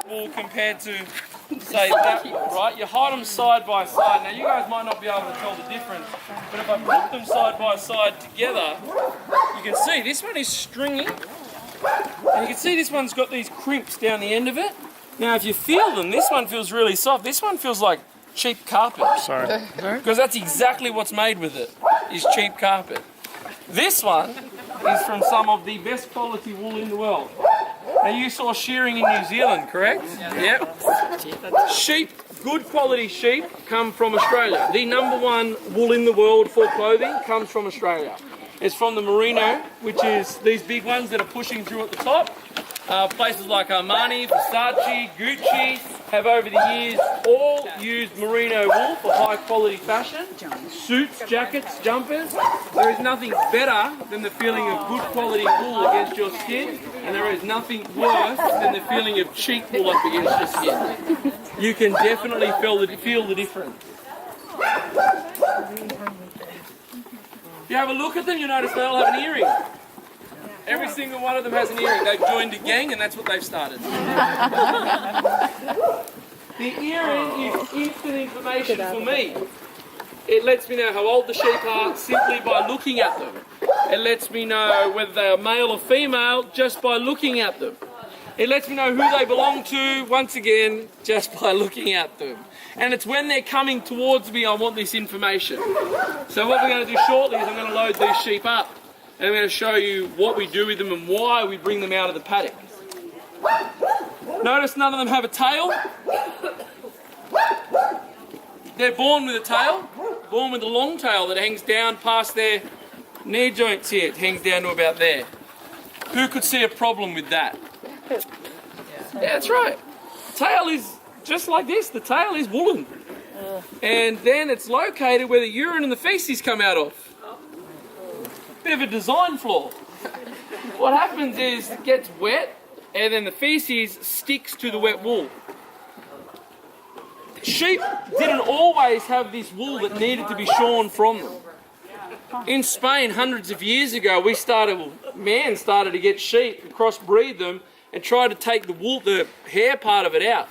wool compared to, say, that wool, right? You hide them side by side. Now, you guys might not be able to tell the difference, but if I put them side by side together, you can see this one is stringy, and you can see this one's got these crimps down the end of it. Now, if you feel them, this one feels really soft. This one feels like cheap carpet. Sorry. Because that's exactly what's made with it, is cheap carpet. This one is from some of the best quality wool in the world. Now, you saw shearing in New Zealand, correct? Yep. Sheep, good quality sheep, come from Australia. The #1 wool in the world for clothing comes from Australia. It's from the merino, which is these big ones that are pushing through at the top. Places like Armani, Versace, Gucci have over the years all used merino wool for high quality fashion. Suits, jackets, jumpers. There is nothing better than the feeling of good quality wool against your skin, and there is nothing worse than the feeling of cheap wool up against your skin. You can definitely feel the difference. If you have a look at them, you notice they all have an earring. Every single one of them has an earring. They've joined a gang and that's what they've started. The earring is instant information for me. It lets me know how old the sheep are simply by looking at them. It lets me know whether they are male or female just by looking at them. It lets me know who they belong to, once again, just by looking at them. And it's when they're coming towards me I want this information. So what we're going to do shortly is I'm going to load these sheep up. And I'm going to show you what we do with them and why we bring them out of the paddock. Notice none of them have a tail. They're born with a tail, born with a long tail that hangs down past their knee joints here. It hangs down to about there. Who could see a problem with that? Yeah, that's right. Tail is just like this. The tail is woolen. And then it's located where the urine and the feces come out of. Bit of a design flaw. What happens is it gets wet and then the feces sticks to the wet wool. Sheep didn't always have this wool that needed to be shorn from them. In Spain, hundreds of years ago, man started to get sheep and crossbreed them and try to take the wool, the hair part of it out.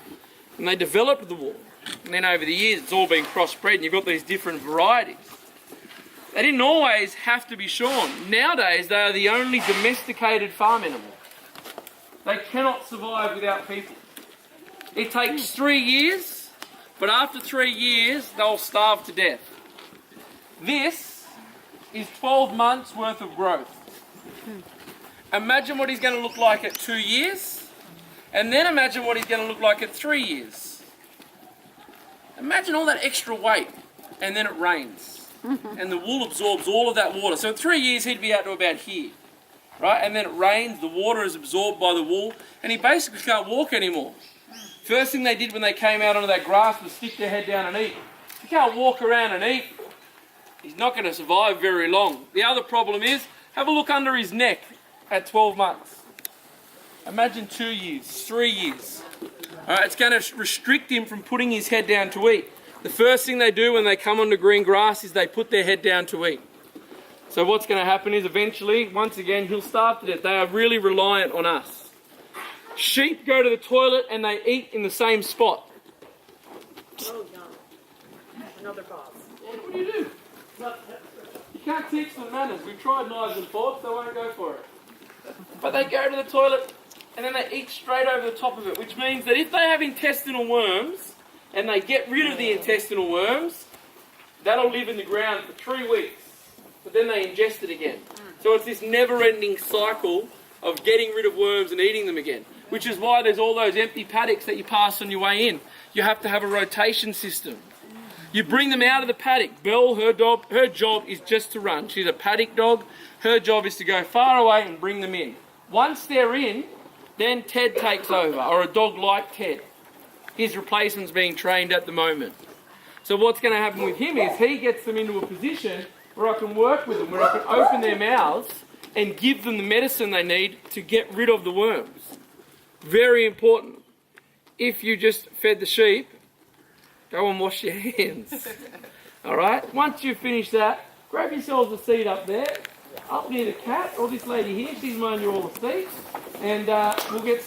And they developed the wool. And then over the years, it's all been crossbred and you've got these different varieties. They didn't always have to be shorn. Nowadays, they are the only domesticated farm animal. They cannot survive without people. It takes 3 years, but after 3 years, they'll starve to death. This is 12 months worth of growth. Imagine what he's going to look like at 2 years, and then imagine what he's going to look like at 3 years. Imagine all that extra weight, and then it rains. And the wool absorbs all of that water. So in 3 years, he'd be out to about here. Right? And then it rains, the water is absorbed by the wool, and he basically can't walk anymore. First thing they did when they came out onto that grass was stick their head down and eat. If he can't walk around and eat, he's not going to survive very long. The other problem is, have a look under his neck at 12 months. Imagine 2 years, 3 years. All right, it's going to restrict him from putting his head down to eat. The first thing they do when they come onto green grass is they put their head down to eat. So what's going to happen is eventually, once again, he'll starve to death. They are really reliant on us. Sheep go to the toilet and they eat in the same spot. Oh, no. Another pause. What do? You can't teach them manners. We've tried knives and forks, they won't go for it. But they go to the toilet and then they eat straight over the top of it, which means that if they have intestinal worms and they get rid of the intestinal worms, that'll live in the ground for 3 weeks. But then they ingest it again. So it's this never-ending cycle of getting rid of worms and eating them again, which is why there's all those empty paddocks that you pass on your way in. You have to have a rotation system. You bring them out of the paddock. Belle, her job is just to run. She's a paddock dog. Her job is to go far away and bring them in. Once they're in, then Ted takes over, or a dog like Ted. His replacement's being trained at the moment. So what's going to happen with him is he gets them into a position where I can work with them, where I can open their mouths and give them the medicine they need to get rid of the worms. Very important. If you just fed the sheep, go and wash your hands. All right? Once you've finished that, grab yourselves a seat up there, up near the cat, or this lady here, she's mowing you all the seats, and we'll get